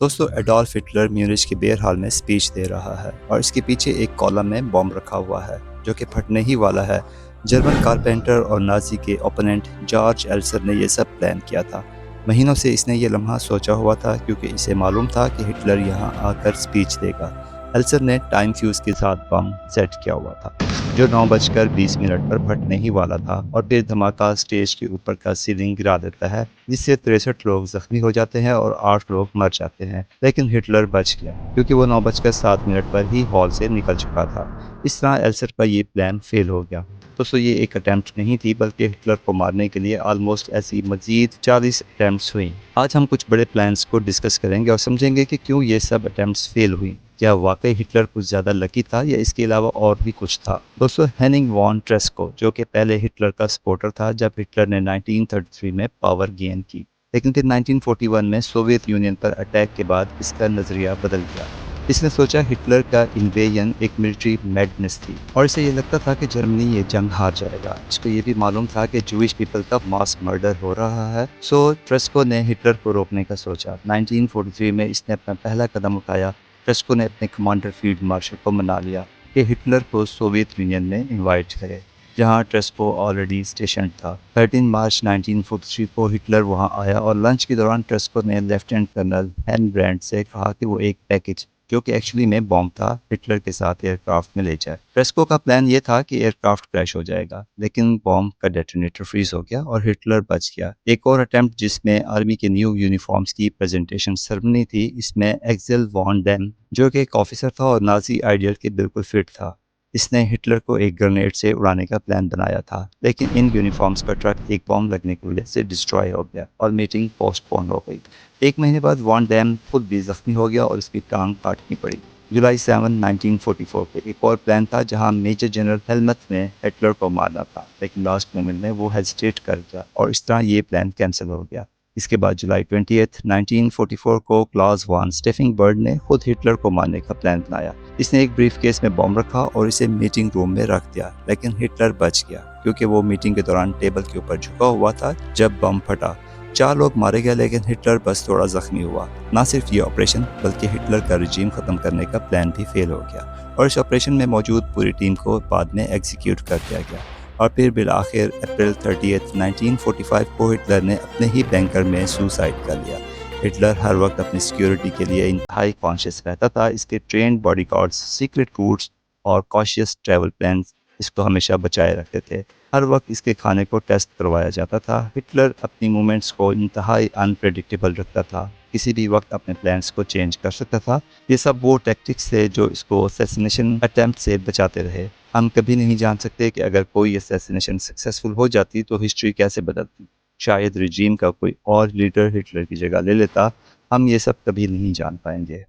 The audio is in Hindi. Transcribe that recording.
दोस्तों एडोल्फ हिटलर म्यूनिच के बेयर हॉल में स्पीच दे रहा है और इसके पीछे एक कॉलम में बॉम्ब रखा हुआ है जो कि फटने ही वाला है। जर्मन कारपेंटर और नाजी के ओपोनेंट जॉर्ज एल्सर ने यह सब प्लान किया था। महीनों से इसने ये लम्हा सोचा हुआ था क्योंकि इसे मालूम था कि हिटलर यहाँ आकर स्पीच देगा। एल्सर ने टाइम फ्यूज के साथ बम सेट किया हुआ था जो 9:20 पर फटने ही वाला था और फिर धमाका स्टेज के ऊपर का सीलिंग गिरा देता है जिससे 63 लोग जख्मी हो जाते हैं और 8 लोग मर जाते हैं। लेकिन हिटलर बच गया क्योंकि वो 9:07 पर ही हॉल से निकल चुका था। इस तरह एल्सर का ये प्लान फेल हो गया। दोस्तों ये एक अटैम्प्ट नहीं थी बल्कि हिटलर को मारने के लिए ऑलमोस्ट ऐसी मजीद 40 अटैम्प्ट्स हुई। आज हम कुछ बड़े प्लान्स को डिस्कस करेंगे और समझेंगे कि क्यों ये सब अटैम्प्ट्स फेल हुई। क्या वाकई हिटलर कुछ ज़्यादा लकी था या इसके अलावा और भी कुछ था। दोस्तों हेनिंग वॉन ट्रेस्को जो कि पहले हिटलर का सपोर्टर था जब हिटलर ने 1933 में पावर गेन की, लेकिन फिर 1941 में सोवियत यूनियन पर अटैक के बाद इसका नज़रिया बदल गया। इसने सोचा हिटलर का इन्वेजन एक मिलिट्री मैडनेस थी और इसे ये लगता था कि जर्मनी ये जंग हार जाएगा। इसको ये भी मालूम था कि जूइश पीपल का मास मर्डर हो रहा है। सो ट्रेस्को ने हिटलर को रोकने का सोचा। 1943 में इसने अपना पहला कदम उठाया। ट्रेस्को ने अपने कमांडर फील्ड मार्शल को मना लिया कि हिटलर को सोवियत यूनियन में इनवाइट करे जहां ट्रेस्को ऑलरेडी स्टेशन था। 13 मार्च 1943 को हिटलर वहां आया और लंच के दौरान ट्रेस्को ने लेफ्टिनेंट कर्नल हैन ब्रांड से कहा कि वो एक पैकेज जो कि एक्चुअली में बॉम्ब था हिटलर के साथ एयरक्राफ्ट में ले जाए। ट्रेस्को का प्लान ये था कि एयरक्राफ्ट क्रैश हो जाएगा, लेकिन बॉम्ब का डेटोनेटर फ्रीज हो गया और हिटलर बच गया। एक और अटेम्प्ट जिसमें आर्मी के न्यू यूनिफॉर्म्स की प्रेजेंटेशन सेरेमनी थी, इसमें एक्सेल वॉन डेम जो कि एक ऑफिसर था और नाजी आइडियल के बिल्कुल फिट था, इसने हिटलर को एक ग्रेनेड से उड़ाने का प्लान बनाया था। लेकिन इन यूनिफॉर्म्स पर ट्रक एक बॉम्ब लगने की वजह से डिस्ट्रॉय हो गया और मीटिंग पोस्टपोन हो गई। एक महीने बाद वॉन डैम खुद भी जख्मी हो गया और उसकी टांग काटनी पड़ी। जुलाई 7, 1944 पे एक और प्लान था जहां मेजर जनरल हेलमथ ने हिटलर को मारना था, लेकिन लास्ट मोमेंट में वो हेजिटेट कर गया और इस तरह ये प्लान कैंसिल हो गया। इसके बाद जुलाई 20, 1944 को क्लास वान स्टेफिंगबर्ड ने खुद हिटलर को मारने का प्लान बनाया। इसने एक ब्रीफ केस में बॉम्ब रखा और इसे मीटिंग रूम में रख दिया, लेकिन हिटलर बच गया क्योंकि वो मीटिंग के दौरान टेबल के ऊपर झुका हुआ था जब बम फटा। 4 लोग मारे गए लेकिन हिटलर बस थोड़ा जख्मी हुआ। ना सिर्फ ये ऑपरेशन बल्कि हिटलर का रिजीम खत्म करने का प्लान भी फेल हो गया और इस ऑपरेशन में मौजूद पूरी टीम को बाद में एग्जीक्यूट कर दिया गया। और फिर बिलाखिर अप्रैल 30, 1945 को हिटलर ने अपने ही बैंकर में सुसाइड कर लिया। हिटलर हर वक्त अपनी सिक्योरिटी के लिए इंतहाई कॉन्शियस रहता था। इसके ट्रेन बॉडीगार्ड्स, सीक्रेट रूट्स और कॉशियस ट्रैवल प्लान्स इसको हमेशा बचाए रखते थे। हर वक्त इसके खाने को टेस्ट करवाया जाता था। हिटलर अपनी मूवमेंट्स को इंतहाई अनप्रेडिक्टेबल रखता था, किसी भी वक्त अपने प्लान्स को चेंज कर सकता था। ये सब वो टैक्टिक्स थे जो इसको असैसिनेशन अटेम्प्ट से बचाते रहे। हम कभी नहीं जान सकते कि अगर कोई असैसिनेशन सक्सेसफुल हो जाती तो हिस्ट्री कैसे बदलती। शायद रिजीम का कोई और लीडर हिटलर की जगह ले लेता। हम ये सब कभी नहीं जान पाएंगे।